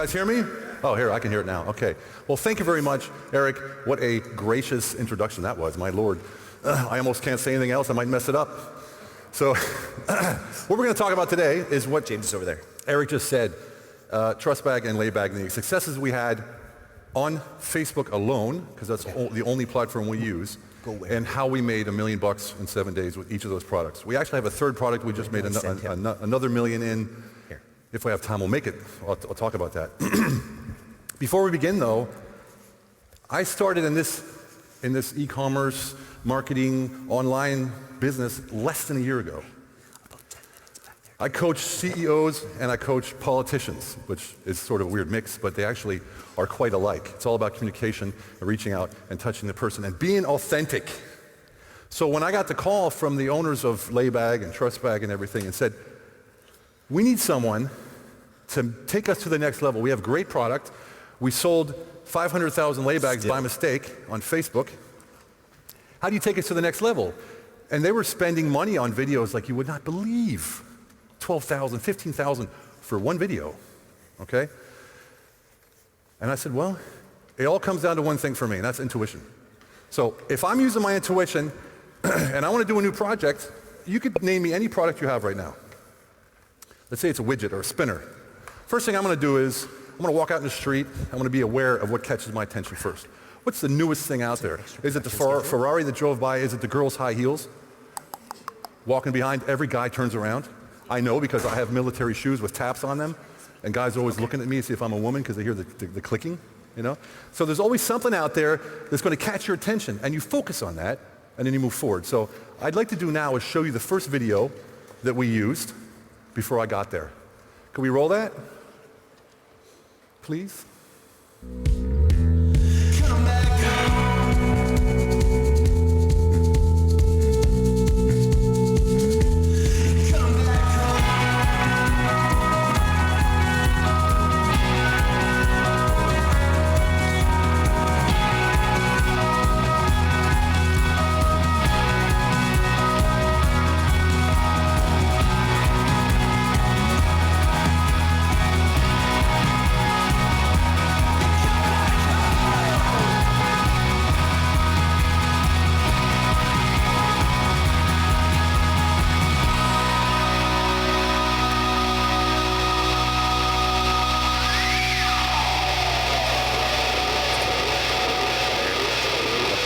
guys hear me? Oh, here, I can hear it now. Okay. Well, thank you very much, Eric. What a gracious introduction that was, my Lord. I almost can't say anything else. I might mess it up. So what we're going to talk about today is what James is over there. Eric just said, Trustbag and Laybag, and the successes we had on Facebook alone, because that's the only platform we use, and how we made $1 million in 7 days with each of those products. We actually have a third product we just made another $1 million in. Here. If we have time, we'll make it. I'll talk about that. Before we begin, though, I started in this e-commerce, marketing, online business less than a year ago. I coach CEOs and I coach politicians, which is sort of a weird mix, but they actually are quite alike. It's all about communication and reaching out and touching the person and being authentic. So when I got the call from the owners of Laybag and Trustbag and everything and said, we need someone to take us to the next level. We have great product. We sold 500,000 Laybags by mistake on Facebook. How do you take us to the next level? And they were spending money on videos like you would not believe. 12,000, 15,000 for one video, okay? And I said, well, it all comes down to one thing for me, and that's intuition. So if I'm using my intuition and I want to do a new project, you could name me any product you have right now. Let's say it's a widget or a spinner. First thing I'm going to do is I'm going to walk out in the street. I'm going to be aware of what catches my attention first. What's the newest thing out there? Is it the Ferrari that drove by? Is it the girl's high heels? Walking behind, every guy turns around. I know because I have military shoes with taps on them, and guys are always looking at me to see if I'm a woman because they hear the clicking, you know? So there's always something out there that's going to catch your attention, and you focus on that, and then you move forward. So I'd like to do now is show you the first video that we used before I got there. Can we roll that? Please?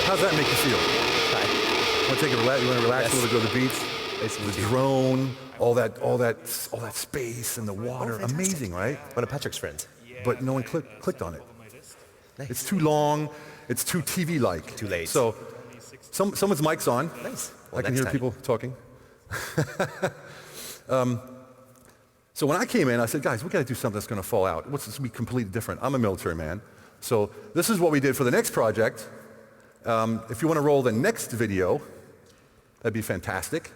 How does that make you feel? Want to take a relax? You want to relax a little bit, go to the beach? The drone, all that space and the water. Amazing, right? One of Patrick's friends. But no one clicked on it. Nice. It's too long. It's too TV-like. Too late. So someone's mic's on. Nice. Well, I can hear people talking. So when I came in, I said, guys, we got to do something that's going to fall out. What's this be completely different? I'm a military man. So this is what we did for the next project. If you want to roll the next video, that'd be fantastic.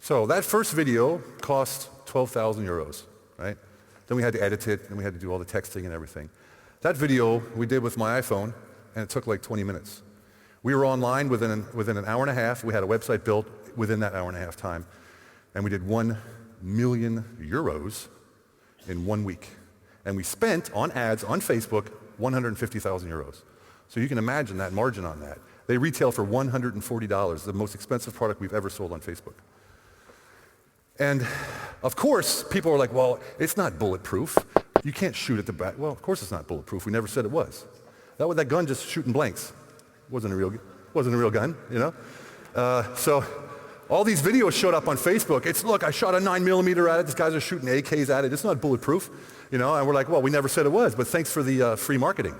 So that first video cost 12,000 euros, right? Then we had to edit it, and we had to do all the texting and everything. That video we did with my iPhone, and it took like 20 minutes. We were online within an hour and a half. We had a website built within that hour and a half time, and we did 1 million euros in 1 week. And we spent on ads on Facebook 150,000 euros. So you can imagine that margin on that. They retail for $140, the most expensive product we've ever sold on Facebook. And of course, people are like, well, it's not bulletproof. You can't shoot at the back. Well, of course it's not bulletproof. We never said it was. That gun just shooting blanks. Wasn't a real gun, you know? So all these videos showed up on Facebook. It's, look, I shot a 9mm at it. These guys are shooting AKs at it. It's not bulletproof, you know? And we're like, well, we never said it was, but thanks for the free marketing,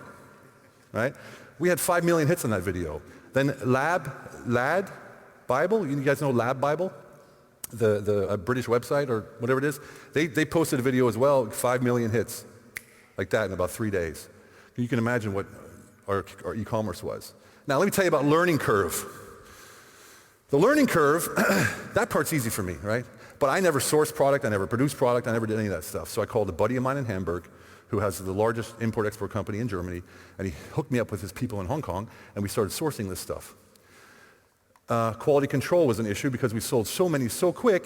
right? We had 5 million hits on that video. Then Lad Bible, you guys know Lad Bible? The British website or whatever it is? They posted a video as well, 5 million hits, like that in about 3 days. You can imagine what our e-commerce was. Now let me tell you about learning curve. The learning curve, that part's easy for me, right? But I never sourced product, I never produced product, I never did any of that stuff. So I called a buddy of mine in Hamburg, who has the largest import-export company in Germany, and he hooked me up with his people in Hong Kong, and we started sourcing this stuff. Quality control was an issue because we sold so many so quick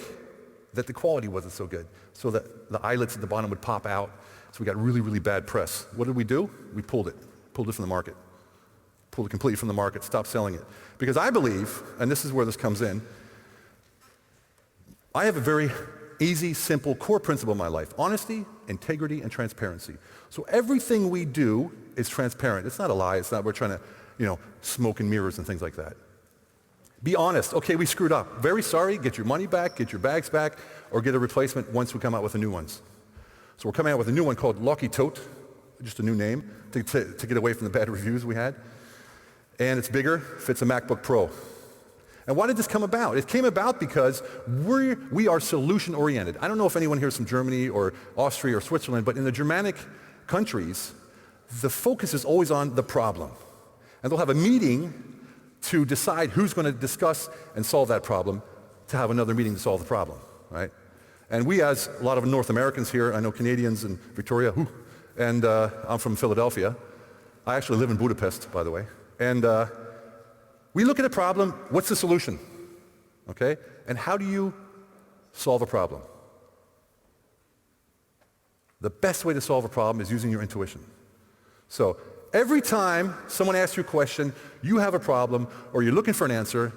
that the quality wasn't so good. So that the eyelets at the bottom would pop out, so we got really, really bad press. What did we do? We pulled it from the market. Pulled it completely from the market, stopped selling it. Because I believe, and this is where this comes in, I have a very easy, simple core principle in my life: honesty, integrity, and transparency. So everything we do is transparent. It's not a lie. It's not we're trying to, smoke and mirrors and things like that. Be honest. Okay, we screwed up. Very sorry. Get your money back, get your bags back, or get a replacement once we come out with the new ones. So we're coming out with a new one called Lucky Tote, just a new name to get away from the bad reviews we had. And it's bigger, fits a MacBook Pro. And why did this come about? It came about because we are solution-oriented. I don't know if anyone here is from Germany or Austria or Switzerland, but in the Germanic countries, the focus is always on the problem. And they'll have a meeting to decide who's going to discuss and solve that problem, to have another meeting to solve the problem, right? And we, as a lot of North Americans here, I know Canadians in Victoria, and I'm from Philadelphia. I actually live in Budapest, by the way. And we look at a problem, what's the solution? Okay? And how do you solve a problem? The best way to solve a problem is using your intuition. So every time someone asks you a question, you have a problem, or you're looking for an answer,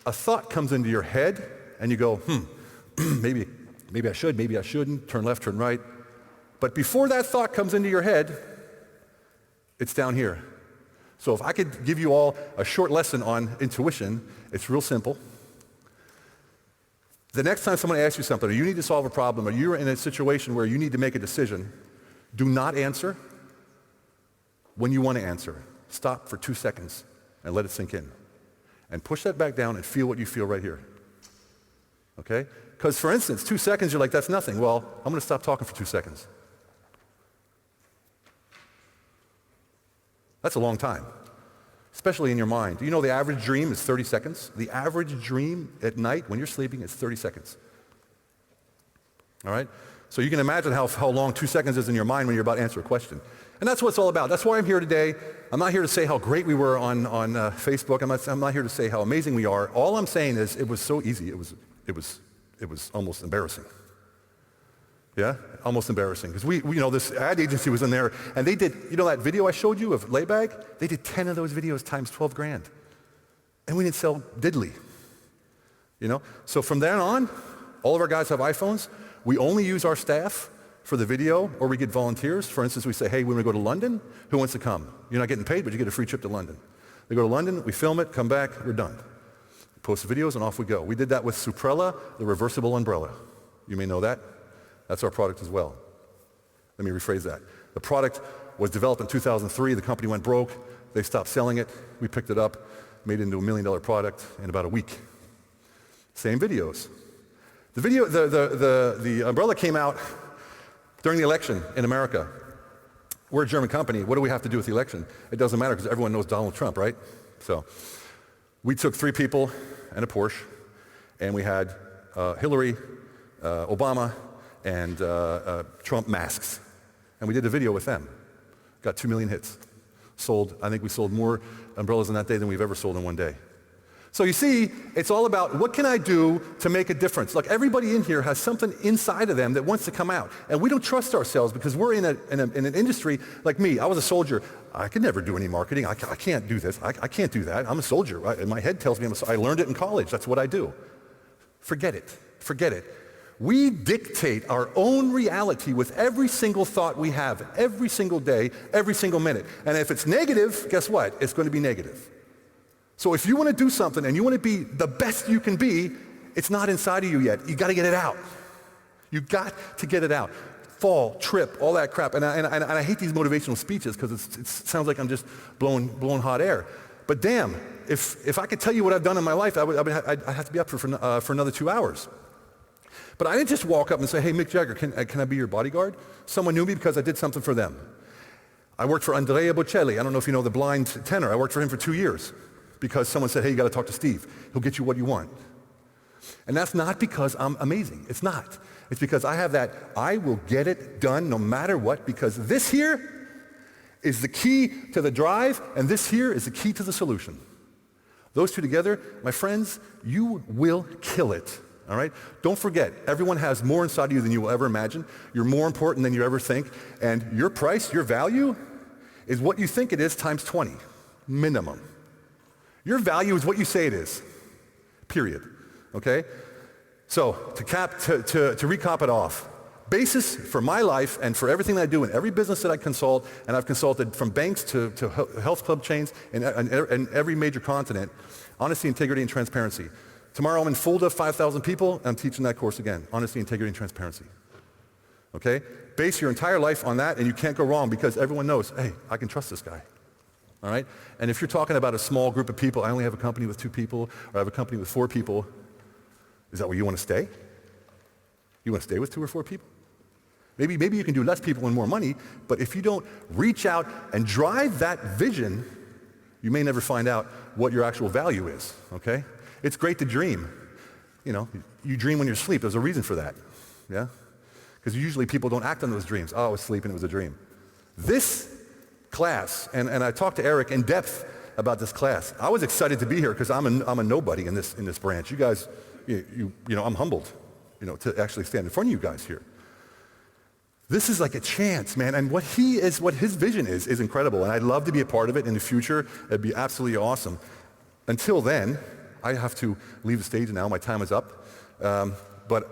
a thought comes into your head, and you go, maybe I should, maybe I shouldn't, turn left, turn right. But before that thought comes into your head, it's down here. So if I could give you all a short lesson on intuition, it's real simple. The next time someone asks you something, or you need to solve a problem, or you're in a situation where you need to make a decision, do not answer when you want to answer. Stop for 2 seconds and let it sink in. And push that back down and feel what you feel right here. Okay? Because for instance, 2 seconds, you're like, that's nothing. Well, I'm going to stop talking for 2 seconds. That's a long time, especially in your mind. Do you know the average dream is 30 seconds? The average dream at night when you're sleeping is 30 seconds. All right? So you can imagine how long 2 seconds is in your mind when you're about to answer a question. And that's what it's all about. That's why I'm here today. I'm not here to say how great we were on Facebook. I'm not here to say how amazing we are. All I'm saying is it was so easy. It was almost embarrassing. Yeah? Almost embarrassing. Because we this ad agency was in there, and they did, that video I showed you of Laybag? They did 10 of those videos times 12 grand. And we didn't sell diddly. So from then on, all of our guys have iPhones. We only use our staff for the video, or we get volunteers. For instance, we say, hey, we're going to go to London. Who wants to come? You're not getting paid, but you get a free trip to London. They go to London, we film it, come back, we're done. Post the videos, and off we go. We did that with Suprella, the reversible umbrella. You may know that. That's our product as well. Let me rephrase that. The product was developed in 2003. The company went broke. They stopped selling it. We picked it up, made it into $1 million product in about a week. Same videos. The umbrella came out during the election in America. We're a German company. What do we have to do with the election? It doesn't matter because everyone knows Donald Trump, right? So we took 3 people and a Porsche, and we had Hillary, Obama, and Trump masks. And we did a video with them. Got 2 million hits. I think we sold more umbrellas on that day than we've ever sold in one day. So you see, it's all about what can I do to make a difference? Like everybody in here has something inside of them that wants to come out. And we don't trust ourselves because we're in an industry like me. I was a soldier. I could never do any marketing. I can't do this. I can't do that. I'm a soldier. And my head tells me I learned it in college. That's what I do. Forget it. Forget it. We dictate our own reality with every single thought we have, every single day, every single minute. And if it's negative, guess what? It's going to be negative. So if you want to do something and you want to be the best you can be, it's not inside of you yet. You got to get it out. You got to get it out. Fall, trip, all that crap. And I hate these motivational speeches because it sounds like I'm just blowing hot air. But damn, if I could tell you what I've done in my life, I'd have to be up for another 2 hours. But I didn't just walk up and say, hey, Mick Jagger, can I be your bodyguard? Someone knew me because I did something for them. I worked for Andrea Bocelli. I don't know if you know the blind tenor. I worked for him for 2 years because someone said, hey, you got to talk to Steve. He'll get you what you want. And that's not because I'm amazing. It's not. It's because I have that, I will get it done no matter what, because this here is the key to the drive, and this here is the key to the solution. Those two together, my friends, you will kill it. All right? Don't forget, everyone has more inside of you than you will ever imagine. You're more important than you ever think. And your price, your value, is what you think it is times 20, minimum. Your value is what you say it is, period. Okay? So, to recap it off, basis for my life and for everything that I do in every business that I consult, and I've consulted from banks to health club chains and every major continent, honesty, integrity, and transparency. Tomorrow I'm in Fulda, 5,000 people, and I'm teaching that course again, honesty, integrity, and transparency. Okay? Base your entire life on that, and you can't go wrong because everyone knows, hey, I can trust this guy. All right? And if you're talking about a small group of people, I only have a company with 2 people, or I have a company with 4 people, is that where you want to stay? You want to stay with 2 or 4 people? Maybe you can do less people and more money, but if you don't reach out and drive that vision, you may never find out what your actual value is, okay? It's great to dream. You know, you dream when you're asleep. There's a reason for that, yeah? Because usually people don't act on those dreams. Oh, I was sleeping, it was a dream. This class, and I talked to Eric in depth about this class. I was excited to be here because I'm a nobody in this branch. You guys, you know, I'm humbled, you know, to actually stand in front of you guys here. This is like a chance, man, and what his vision is incredible, and I'd love to be a part of it in the future. It'd be absolutely awesome. Until then, I have to leave the stage now. My time is up. But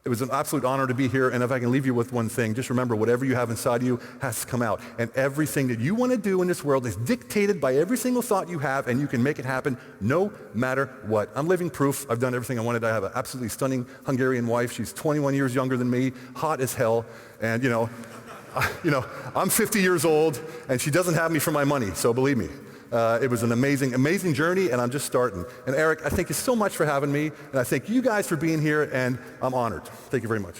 it was an absolute honor to be here, and if I can leave you with one thing, just remember, whatever you have inside you has to come out, and everything that you want to do in this world is dictated by every single thought you have, and you can make it happen no matter what. I'm living proof. I've done everything I wanted. I have an absolutely stunning Hungarian wife. She's 21 years younger than me, hot as hell, and I'm 50 years old, and she doesn't have me for my money, so believe me. It was an amazing, amazing journey, and I'm just starting. And Eric, I thank you so much for having me, and I thank you guys for being here, and I'm honored. Thank you very much.